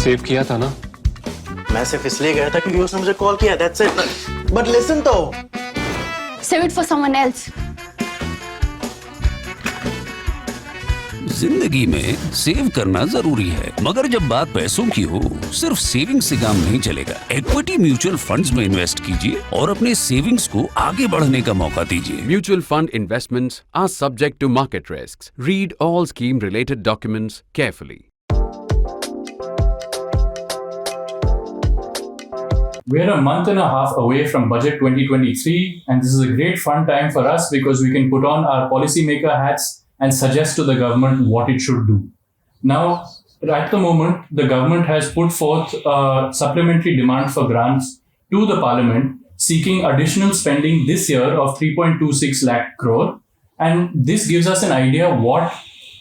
Save किया था ना? मैं सिर्फ इसलिए गया था क्योंकि उसने मुझे कॉल किया, that's it. But listen तो. Save it for someone else. जिंदगी में सेव करना जरूरी है, मगर जब बात पैसों की हो, सिर्फ सेविंग से काम नहीं चलेगा। इक्विटी म्यूचुअल फंड्स में इन्वेस्ट कीजिए और अपने सेविंग्स को आगे बढ़ने का मौका दीजिए। Mutual fund investments are subject to market risks. Read all scheme-related documents carefully. We're a month and a half away from Budget 2023, and this is a great fun time for us because we can put on our policymaker hats and suggest to the government what it should do. Now, at the moment, the government has put forth a supplementary demand for grants to the Parliament, seeking additional spending this year of 3.26 lakh crore. And this gives us an idea what,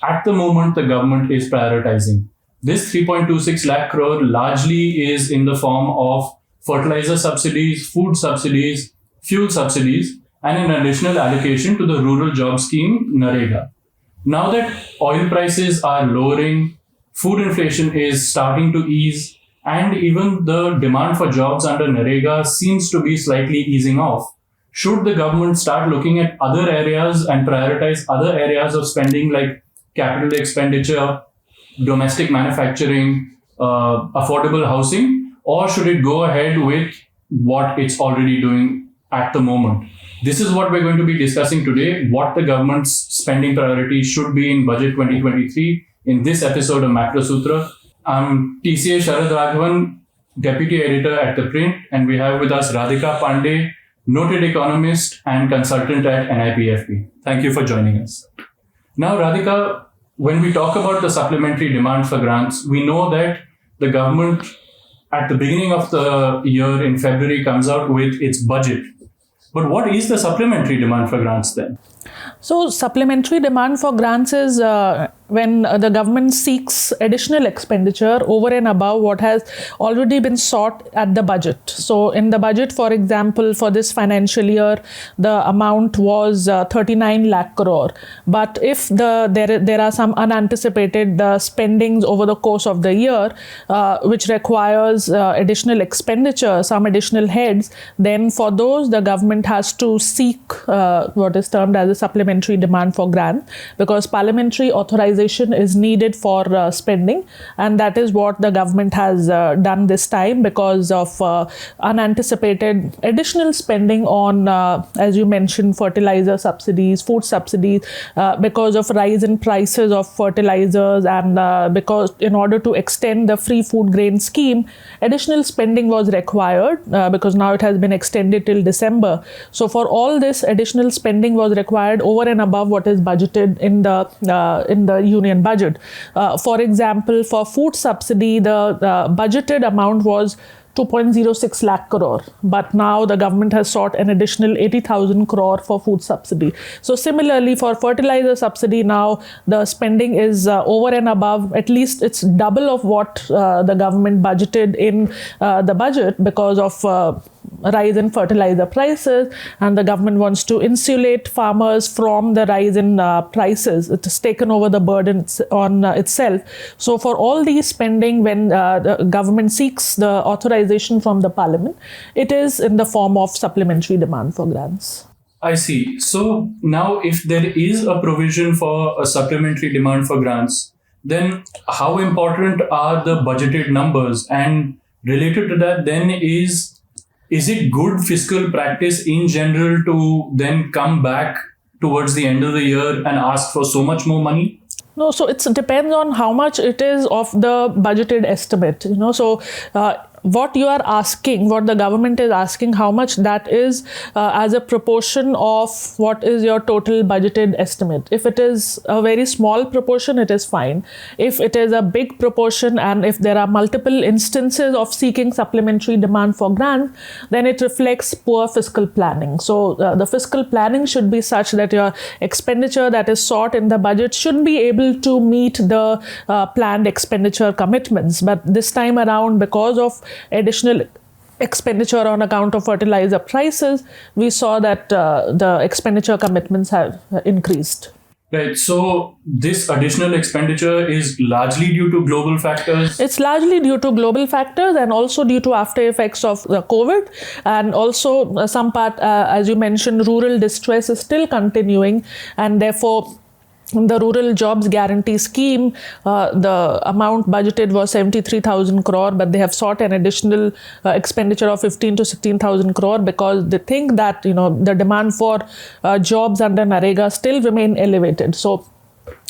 at the moment, the government is prioritizing. This 3.26 lakh crore largely is in the form of fertilizer subsidies, food subsidies, fuel subsidies, and an additional allocation to the rural job scheme, NREGA. Now that oil prices are lowering, food inflation is starting to ease, and even the demand for jobs under NREGA seems to be slightly easing off, should the government start looking at other areas and prioritize other areas of spending like capital expenditure, domestic manufacturing, affordable housing, or should it go ahead with what it's already doing at the moment? This is what we're going to be discussing today, what the government's spending priorities should be in Budget 2023 in this episode of Macrosutra. I'm TCA Sharad Raghavan, Deputy Editor at ThePrint, and we have with us Radhika Pandey, noted economist and consultant at NIPFP. Thank you for joining us. Now, Radhika, when we talk about the supplementary demand for grants, we know that the government at the beginning of the year in February comes out with its budget. But what is the supplementary demand for grants then? So supplementary demand for grants is when the government seeks additional expenditure over and above what has already been sought at the budget. So in the budget, for example, for this financial year, the amount was 39 lakh crore. But if there are some unanticipated spendings over the course of the year, which requires additional expenditure, some additional heads, then for those, the government has to seek what is termed as a supplementary demand for grant, because parliamentary authorization is needed for spending, and that is what the government has done this time because of unanticipated additional spending on, as you mentioned, fertilizer subsidies, food subsidies, because of rise in prices of fertilizers, and because in order to extend the free food grain scheme, additional spending was required because now it has been extended till December. So for all this, additional spending was required over and above what is budgeted in the union budget. For example, for food subsidy, the budgeted amount was 2.06 lakh crore, but now the government has sought an additional 80,000 crore for food subsidy. So similarly, for fertilizer subsidy, now the spending is over and above, at least it's double of what the government budgeted in the budget because of rise in fertilizer prices, and the government wants to insulate farmers from the rise in prices. It has taken over the burden on itself. So for all these spending, when the government seeks the authorization from the parliament, it is in the form of supplementary demand for grants. I see. So now if there is a provision for a supplementary demand for grants, then how important are the budgeted numbers? And related to that then is it good fiscal practice in general to then come back towards the end of the year and ask for so much more money? No, so it depends on how much it is of the budgeted estimate, so what you are asking, what the government is asking, how much that is as a proportion of what is your total budgeted estimate. If it is a very small proportion, it is fine. If it is a big proportion and if there are multiple instances of seeking supplementary demand for grants, then it reflects poor fiscal planning. So the fiscal planning should be such that your expenditure that is sought in the budget should be able to meet the planned expenditure commitments. But this time around, because of additional expenditure on account of fertilizer prices, we saw that the expenditure commitments have increased. Right. So this additional expenditure is largely due to global factors. It's largely due to global factors and also due to after effects of COVID, and also some part, as you mentioned, rural distress is still continuing, and therefore the Rural Jobs Guarantee Scheme, the amount budgeted was 73,000 crore, but they have sought an additional expenditure of 15 to 16,000 crore because they think that the demand for jobs under NREGA still remain elevated. So,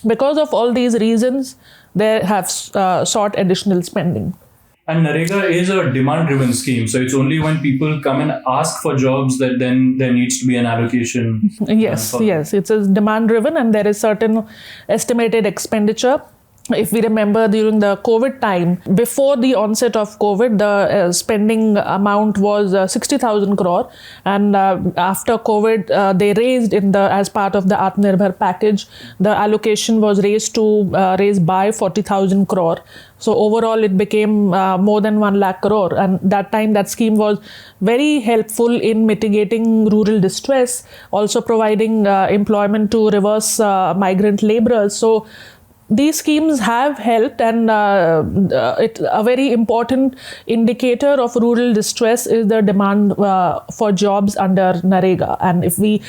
because of all these reasons, they have sought additional spending. And NREGA is a demand-driven scheme, so it's only when people come and ask for jobs that then there needs to be an allocation. Yes, it is demand-driven, and there is certain estimated expenditure. If we remember during the COVID time, before the onset of COVID, the spending amount was 60,000 crore, and after COVID, they raised as part of the Atmanirbhar package, the allocation was raised by 40,000 crore. So overall, it became more than 1 lakh crore, and that time that scheme was very helpful in mitigating rural distress, also providing employment to reverse migrant laborers. So these schemes have helped, and a very important indicator of rural distress is the demand for jobs under NREGA. And if we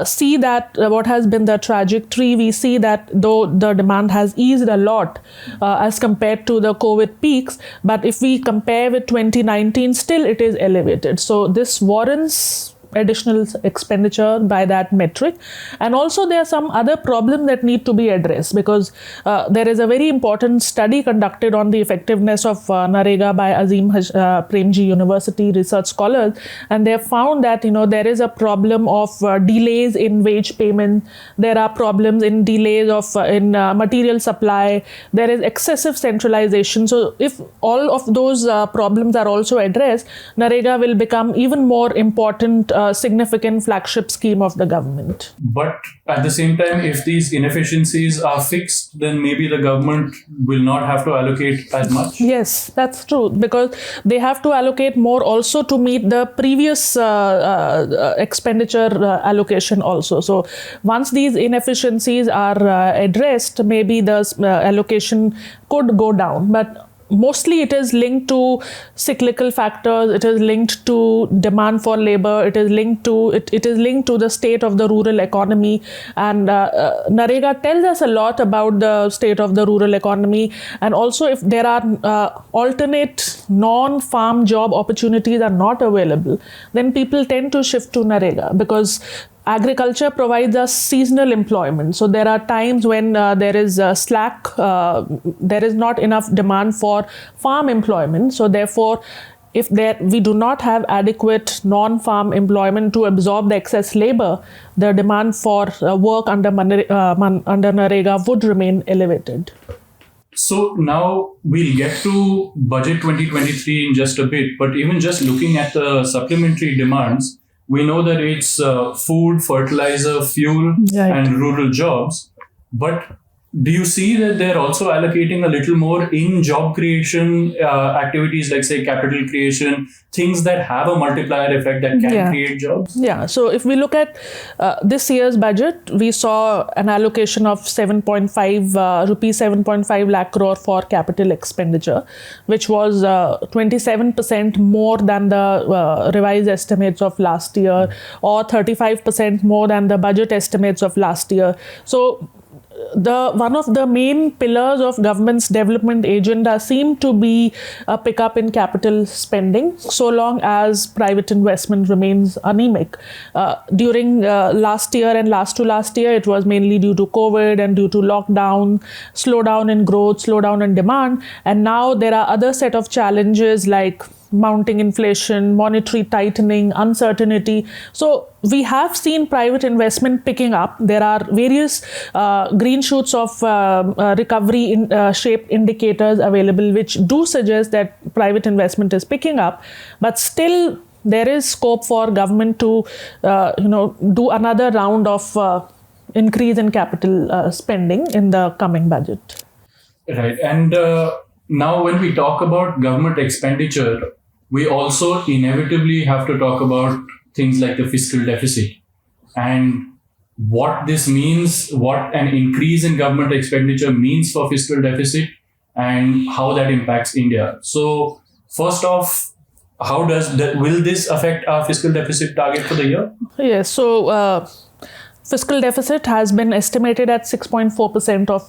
see that what has been the trajectory, we see that though the demand has eased a lot as compared to the COVID peaks, but if we compare with 2019, still it is elevated. So this warrants additional expenditure by that metric. And also there are some other problems that need to be addressed, because there is a very important study conducted on the effectiveness of NREGA by Azim Premji University research scholars, and they have found that there is a problem of delays in wage payment, there are problems in delays in material supply, there is excessive centralization. So if all of those problems are also addressed, NREGA will become even more important significant flagship scheme of the government. But at the same time, if these inefficiencies are fixed, then maybe the government will not have to allocate as much. Yes, that's true, because they have to allocate more also to meet the previous expenditure allocation also. So once these inefficiencies are addressed, maybe the allocation could go down. But mostly it is linked to cyclical factors, it is linked to demand for labor, it is linked to the state of the rural economy, and NREGA tells us a lot about the state of the rural economy. And also, if there are alternate non-farm job opportunities are not available, then people tend to shift to NREGA, because agriculture provides us seasonal employment. So there are times when there is slack, there is not enough demand for farm employment. So therefore, if we do not have adequate non-farm employment to absorb the excess labor, the demand for work under NREGA would remain elevated. So now we'll get to budget 2023 in just a bit, but even just looking at the supplementary demands, we know that it's food, fertilizer, fuel, and rural jobs. But do you see that they're also allocating a little more in job creation activities, like say capital creation, things that have a multiplier effect that can create jobs? Yeah. So if we look at this year's budget, we saw an allocation of 7.5 lakh crore for capital expenditure, which was 27% more than the revised estimates of last year, or 35% more than the budget estimates of last year. So one of the main pillars of government's development agenda seem to be a pickup in capital spending, so long as private investment remains anemic. During last year and last to last year, it was mainly due to COVID and due to lockdown, slowdown in growth, slowdown in demand. And now there are other set of challenges like mounting inflation, monetary tightening, uncertainty. So we have seen private investment picking up. There are various green shoots of recovery shaped indicators available, which do suggest that private investment is picking up. But still, there is scope for government to do another round of increase in capital spending in the coming budget. Right. And now when we talk about government expenditure, we also inevitably have to talk about things like the fiscal deficit. And what this means, what an increase in government expenditure means for fiscal deficit, and how that impacts India. So, first off, how will this affect our fiscal deficit target for the year? Yes, so fiscal deficit has been estimated at 6.4% of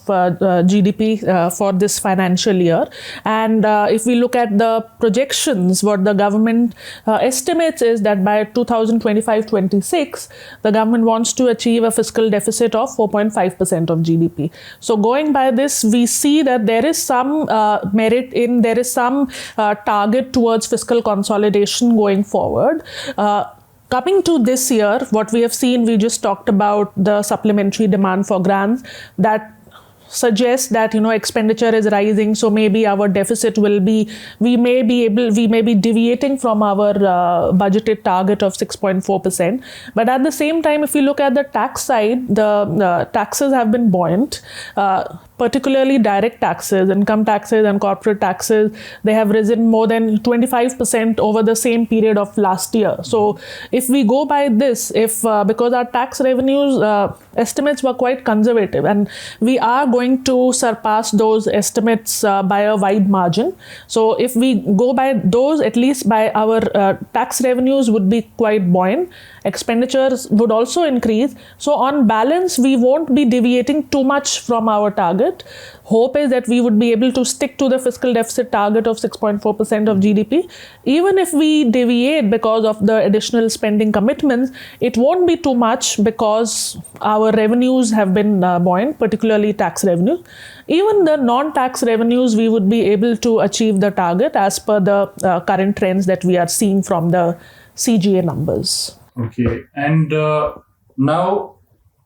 GDP for this financial year. And if we look at the projections, what the government estimates is that by 2025-26, the government wants to achieve a fiscal deficit of 4.5% of GDP. So going by this, we see that there is some there is some target towards fiscal consolidation going forward. Coming to this year, what we have seen, we just talked about the supplementary demand for grants that suggests that expenditure is rising, so maybe our deficit will be, we may be deviating from our budgeted target of 6.4%. But at the same time, if we look at the tax side, the taxes have been buoyant. Particularly direct taxes, income taxes and corporate taxes, they have risen more than 25% over the same period of last year. So if we go by this, because our tax revenues estimates were quite conservative, and we are going to surpass those estimates by a wide margin. So if we go by those, at least by our tax revenues would be quite buoyant. Expenditures would also increase. So on balance, we won't be deviating too much from our target. Hope is that we would be able to stick to the fiscal deficit target of 6.4% of GDP. Even if we deviate because of the additional spending commitments, it won't be too much because our revenues have been buoyant, particularly tax revenue. Even the non-tax revenues, we would be able to achieve the target as per the current trends that we are seeing from the CGA numbers. Okay, and now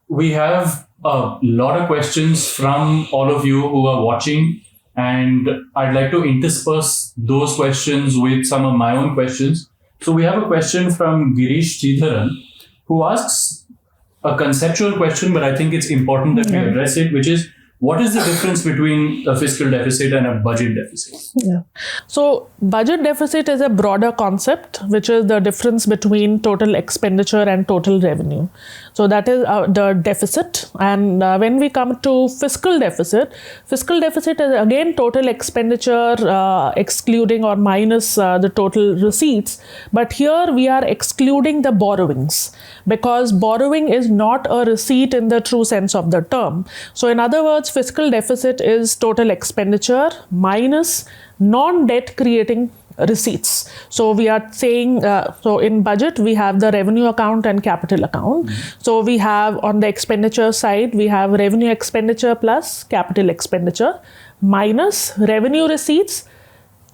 we have a lot of questions from all of you who are watching, and I'd like to intersperse those questions with some of my own questions. So we have a question from Girish Chidharan, who asks a conceptual question, but I think it's important that we address it, which is, what is the difference between a fiscal deficit and a budget deficit? Yeah. So budget deficit is a broader concept, which is the difference between total expenditure and total revenue. So that is the deficit. And when we come to fiscal deficit is again total expenditure excluding or minus the total receipts. But here we are excluding the borrowings, because borrowing is not a receipt in the true sense of the term. So in other words, fiscal deficit is total expenditure minus non-debt creating receipts. So we are saying, so in budget, we have the revenue account and capital account. So we have on the expenditure side, we have revenue expenditure plus capital expenditure minus revenue receipts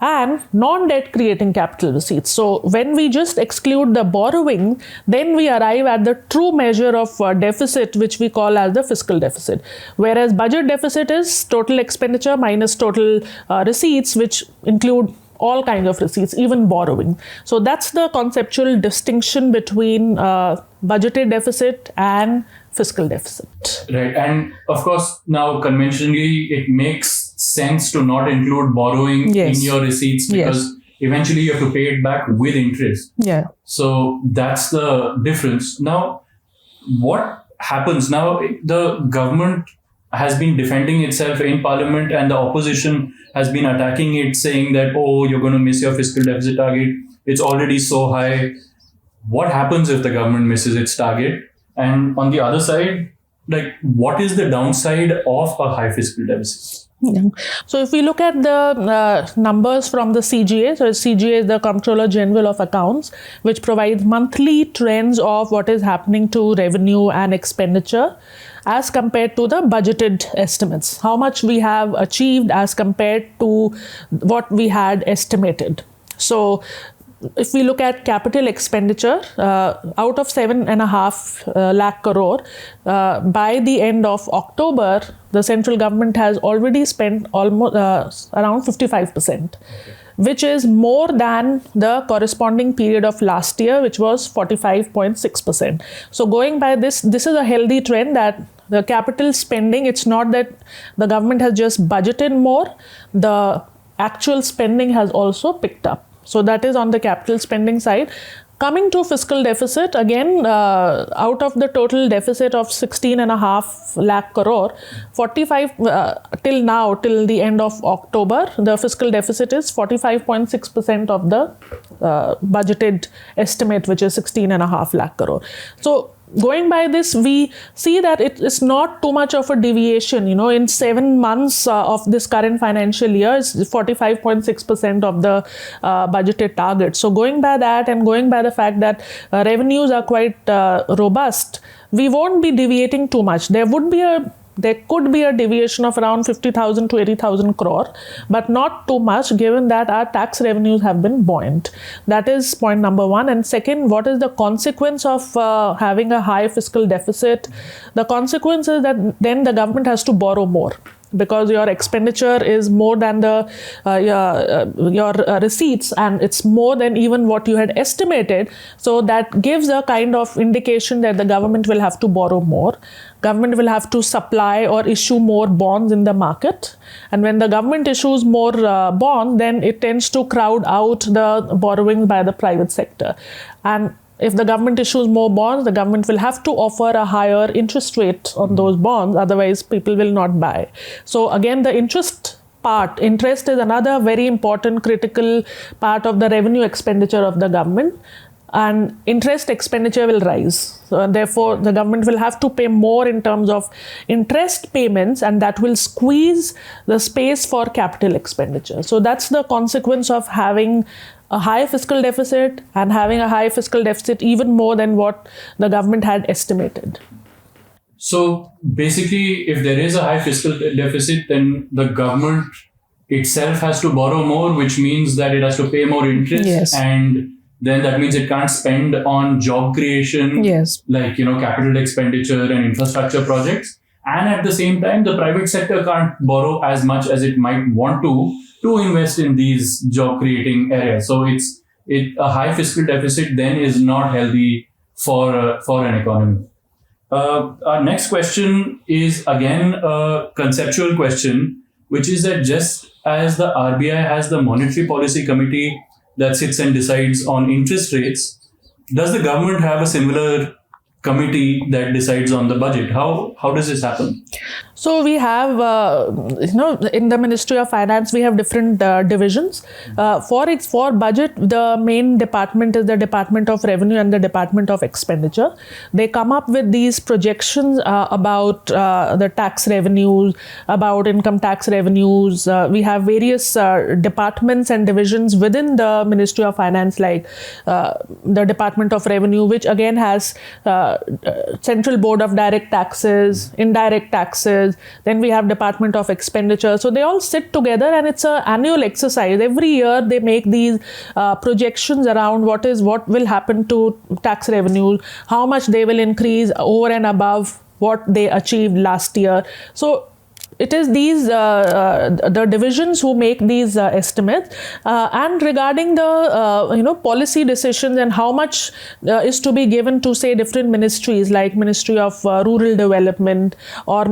and non-debt creating capital receipts. So when we just exclude the borrowing, then we arrive at the true measure of deficit, which we call as the fiscal deficit. Whereas budget deficit is total expenditure minus total receipts, which include all kinds of receipts, even borrowing. So that's the conceptual distinction between budgeted deficit and fiscal deficit. Right. And of course, now conventionally, it makes sense to not include borrowing in your receipts, because eventually you have to pay it back with interest. Yeah. So that's the difference. Now, what happens now? The government has been defending itself in parliament, and the opposition has been attacking it, saying that, oh, you're going to miss your fiscal deficit target. It's already so high. What happens if the government misses its target? And on the other side, like, what is the downside of a high fiscal deficit? Yeah. So if we look at the numbers from the CGA, so CGA is the Comptroller General of Accounts, which provides monthly trends of what is happening to revenue and expenditure as compared to the budgeted estimates, how much we have achieved as compared to what we had estimated. So if we look at capital expenditure, out of 7.5 lakh crore, by the end of October, the central government has already spent almost around 55%, which is more than the corresponding period of last year, which was 45.6%. So going by this is a healthy trend that the capital spending, it's not that the government has just budgeted more, the actual spending has also picked up. So that is on the capital spending side. Coming to fiscal deficit, again, out of the total deficit of 16.5 lakh crore, 45 till now, till the end of October, the fiscal deficit is 45.6% of the budgeted estimate, which is 16.5 lakh crore. So going by this, we see that it is not too much of a deviation. In 7 months of this current financial year, it's 45.6% of the budgeted target. So going by that and going by the fact that revenues are quite robust, we won't be deviating too much. There could be a deviation of around 50,000 to 80,000 crore, but not too much given that our tax revenues have been buoyant. That is point number one. And second, what is the consequence of having a high fiscal deficit? The consequence is that then the government has to borrow more, because your expenditure is more than your receipts, and it's more than even what you had estimated. So that gives a kind of indication that the government will have to borrow more. Government will have to supply or issue more bonds in the market. And when the government issues more bonds, then it tends to crowd out the borrowing by the private sector. And if the government issues more bonds, the government will have to offer a higher interest rate on those bonds. Otherwise, people will not buy. So again, the interest is another very important critical part of the revenue expenditure of the government. And interest expenditure will rise. So therefore, the government will have to pay more in terms of interest payments, and that will squeeze the space for capital expenditure. So that's the consequence of having a high fiscal deficit, and having a high fiscal deficit even more than what the government had estimated. So basically, if there is a high fiscal deficit, then the government itself has to borrow more, which means that it has to pay more interest. Yes. And then that means it can't spend on job creation, Yes. like, capital expenditure and infrastructure projects. And at the same time, the private sector can't borrow as much as it might want to invest in these job creating areas. So a high fiscal deficit then is not healthy for an economy. Our next question is again a conceptual question, which is that just as the RBI has the Monetary Policy Committee that sits and decides on interest rates, does the government have a similar committee that decides on the budget? How does this happen? So we have, in the Ministry of Finance, we have different divisions. For budget, the main department is the Department of Revenue and the Department of Expenditure. They come up with these projections about the tax revenues, about income tax revenues. We have various departments and divisions within the Ministry of Finance, like the Department of Revenue, which again has Central Board of Direct Taxes, Indirect Taxes. Then we have Department of Expenditure. So they all sit together, and it's an annual exercise. Every year they make these projections around what will happen to tax revenues, how much they will increase over and above what they achieved last year. So it is these the divisions who make these estimates, and regarding the policy decisions and how much is to be given to, say, different ministries like Ministry of Rural Development or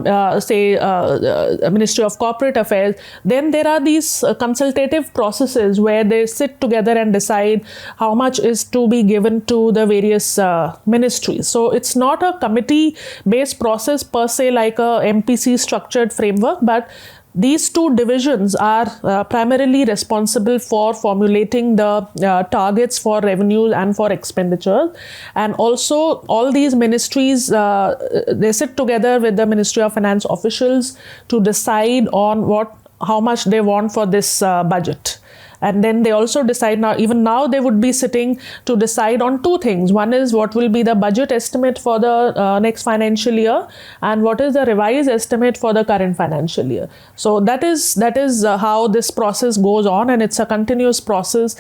Ministry of Corporate Affairs. Then there are these consultative processes where they sit together and decide how much is to be given to the various ministries. So it's not a committee-based process per se, like a MPC structured framework, but these two divisions are primarily responsible for formulating the targets for revenues and for expenditures. And also all these ministries, they sit together with the Ministry of Finance officials to decide on how much they want for this budget. And then they also decide now they would be sitting to decide on two things. One is what will be the budget estimate for the next financial year, and what is the revised estimate for the current financial year. So that is how this process goes on, and it's a continuous process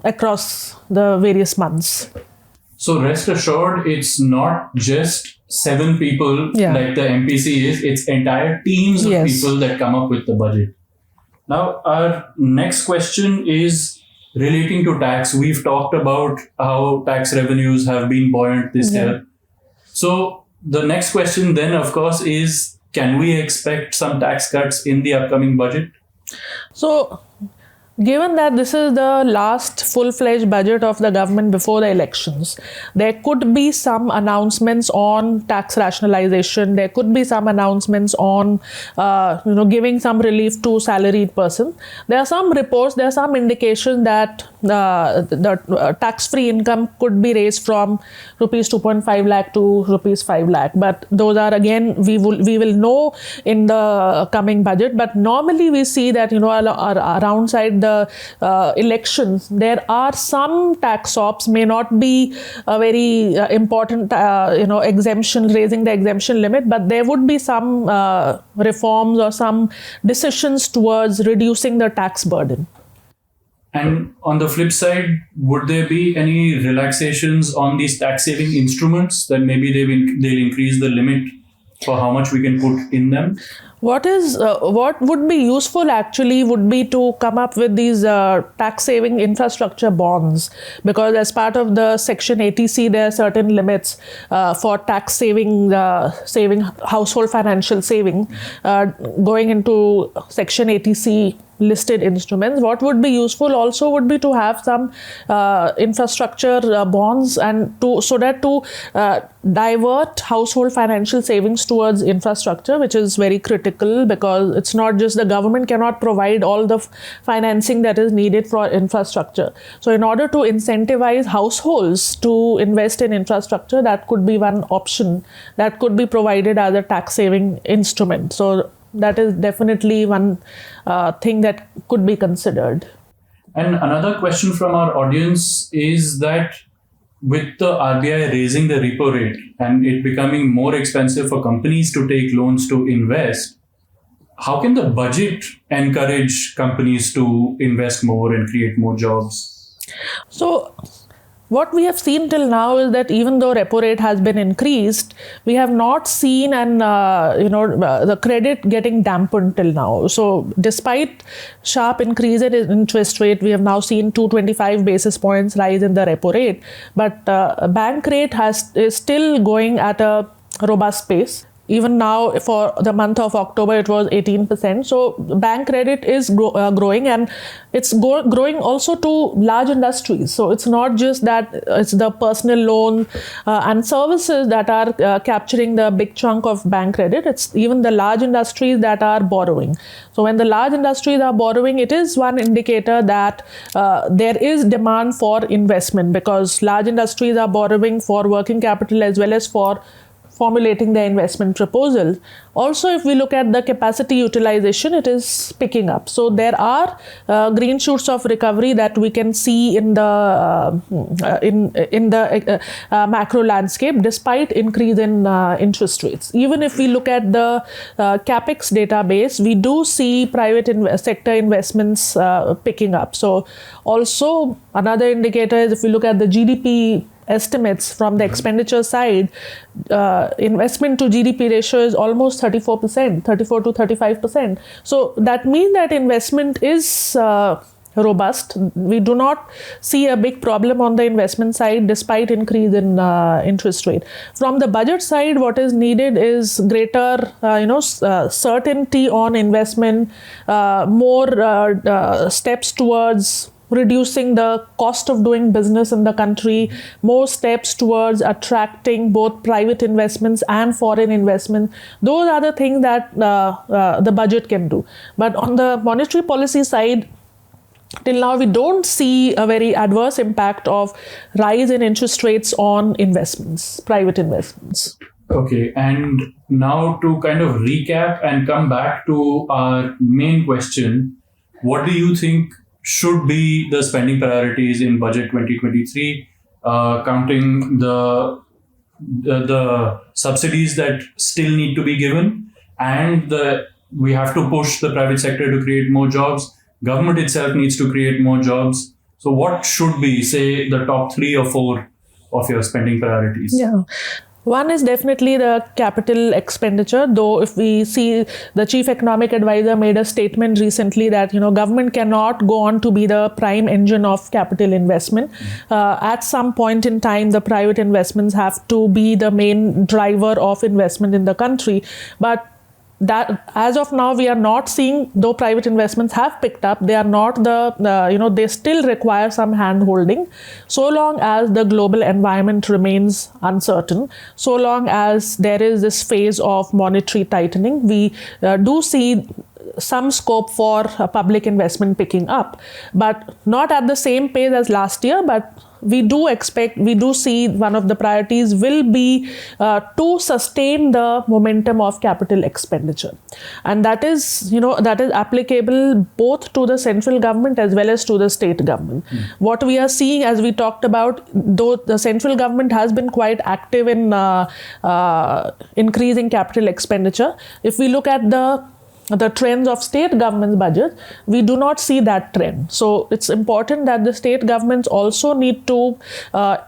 across the various months. So rest assured, it's not just 7 people like the MPC is, it's entire teams of people that come up with the budget. Now, our next question is relating to tax. We've talked about how tax revenues have been buoyant this year. So the next question then, of course, is, can we expect some tax cuts in the upcoming budget? So Given that this is the last full-fledged budget of the government before the elections, there could be some announcements on tax rationalization. There could be some announcements on, giving some relief to salaried person. There are some reports, there are some indications that the tax-free income could be raised from rupees 2.5 lakh to rupees 5 lakh. But those are, again, we will know in the coming budget. But normally we see that, around the elections, there are some tax ops, may not be a very important, exemption, raising the exemption limit, but there would be some reforms or some decisions towards reducing the tax burden. And on the flip side, would there be any relaxations on these tax saving instruments that maybe they'll increase the limit for how much we can put in them? What would be useful actually would be to come up with these tax saving infrastructure bonds, because as part of the Section 80C there are certain limits for tax saving, household financial saving going into Section 80C listed instruments. What would be useful also would be to have some infrastructure bonds, and to divert household financial savings towards infrastructure, which is very critical, because it's not just the government cannot provide all the financing that is needed for infrastructure. So in order to incentivize households to invest in infrastructure, that could be one option that could be provided as a tax saving instrument. So that is definitely one thing that could be considered. And another question from our audience is that with the RBI raising the repo rate and it becoming more expensive for companies to take loans to invest, how can the budget encourage companies to invest more and create more jobs? So what we have seen till now is that even though repo rate has been increased, we have not seen the credit getting dampened till now. So despite sharp increase in interest rate, we have now seen 225 basis points rise in the repo rate, but bank rate is still going at a robust pace. Even now, for the month of October, it was 18%. So bank credit is growing, and it's growing also to large industries. So it's not just that it's the personal loan and services that are capturing the big chunk of bank credit. It's even the large industries that are borrowing. So when the large industries are borrowing, it is one indicator that there is demand for investment, because large industries are borrowing for working capital as well as for formulating the investment proposal. Also, if we look at the capacity utilization, it is picking up. So there are green shoots of recovery that we can see in the macro landscape, despite increase in interest rates. Even if we look at the capex database, we do see private sector investments picking up. So also another indicator is if we look at the GDP estimates from the expenditure side, investment to GDP ratio is almost 34%, 34 to 35%. So that means that investment is robust. We do not see a big problem on the investment side despite increase in interest rate. From the budget side, what is needed is greater certainty on investment, more steps towards reducing the cost of doing business in the country, more steps towards attracting both private investments and foreign investment. Those are the things that the budget can do. But on the monetary policy side, till now we don't see a very adverse impact of rise in interest rates on investments, private investments. Okay, and now to kind of recap and come back to our main question, what do you think should be the spending priorities in budget 2023, counting the subsidies that still need to be given, and we have to push the private sector to create more jobs. Government itself needs to create more jobs. So what should be, say, the top 3 or 4 of your spending priorities? Yeah. One is definitely the capital expenditure, though if we see the chief economic advisor made a statement recently that, government cannot go on to be the prime engine of capital investment. At some point in time, the private investments have to be the main driver of investment in the country. But that as of now we are not seeing, though private investments have picked up, they are not they still require some hand holding. So long as the global environment remains uncertain, so long as there is this phase of monetary tightening, we do see some scope for public investment picking up, but not at the same pace as last year. But we do see one of the priorities will be to sustain the momentum of capital expenditure, and that is applicable both to the central government as well as to the state government. What we are seeing, as we talked about, though the central government has been quite active in increasing capital expenditure, if we look at the trends of state government's budget, we do not see that trend. So it's important that the state governments also need to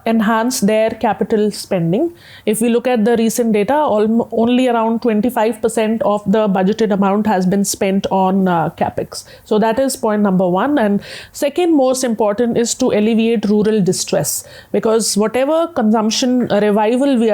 enhance their capital spending. If we look at the recent data, only around 25% of the budgeted amount has been spent on capex. So that is point number one. And second most important is to alleviate rural distress, because whatever consumption revival we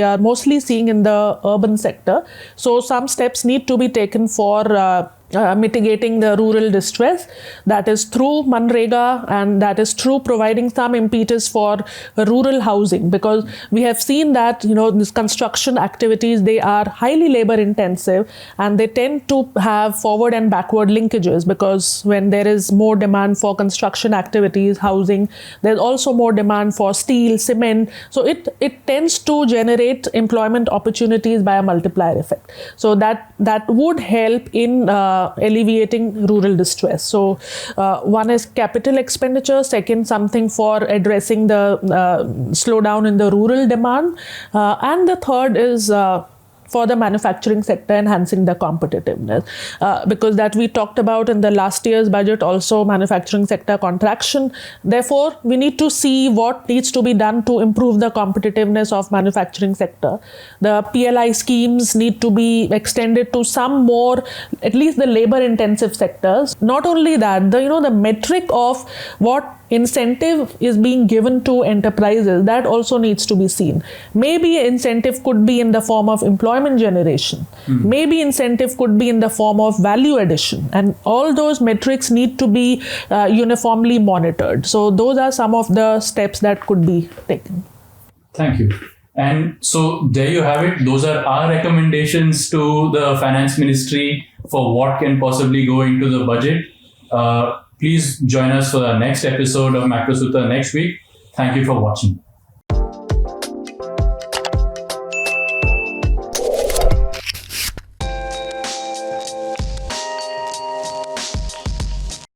are mostly seeing in the urban sector. So some steps need to be taken for mitigating the rural distress. That is through Manrega, and that is through providing some impetus for rural housing, because we have seen that these construction activities, they are highly labor intensive and they tend to have forward and backward linkages, because when there is more demand for construction activities, housing, there's also more demand for steel, cement. So it tends to generate employment opportunities by a multiplier effect. So that would help in alleviating rural distress. So one is capital expenditure, second something for addressing the slowdown in the rural demand, and the third is for the manufacturing sector, enhancing the competitiveness, because that we talked about in the last year's budget also, manufacturing sector contraction. Therefore, we need to see what needs to be done to improve the competitiveness of manufacturing sector. The PLI schemes need to be extended to some more, at least the labor intensive sectors. Not only that, the metric of what incentive is being given to enterprises, that also needs to be seen. Maybe incentive could be in the form of employment generation. Maybe incentive could be in the form of value addition, and all those metrics need to be uniformly monitored. So those are some of the steps that could be taken. Thank you. And so there you have it. Those are our recommendations to the Finance Ministry for what can possibly go into the budget. Please join us for the next episode of Macrosutra next week. Thank you for watching.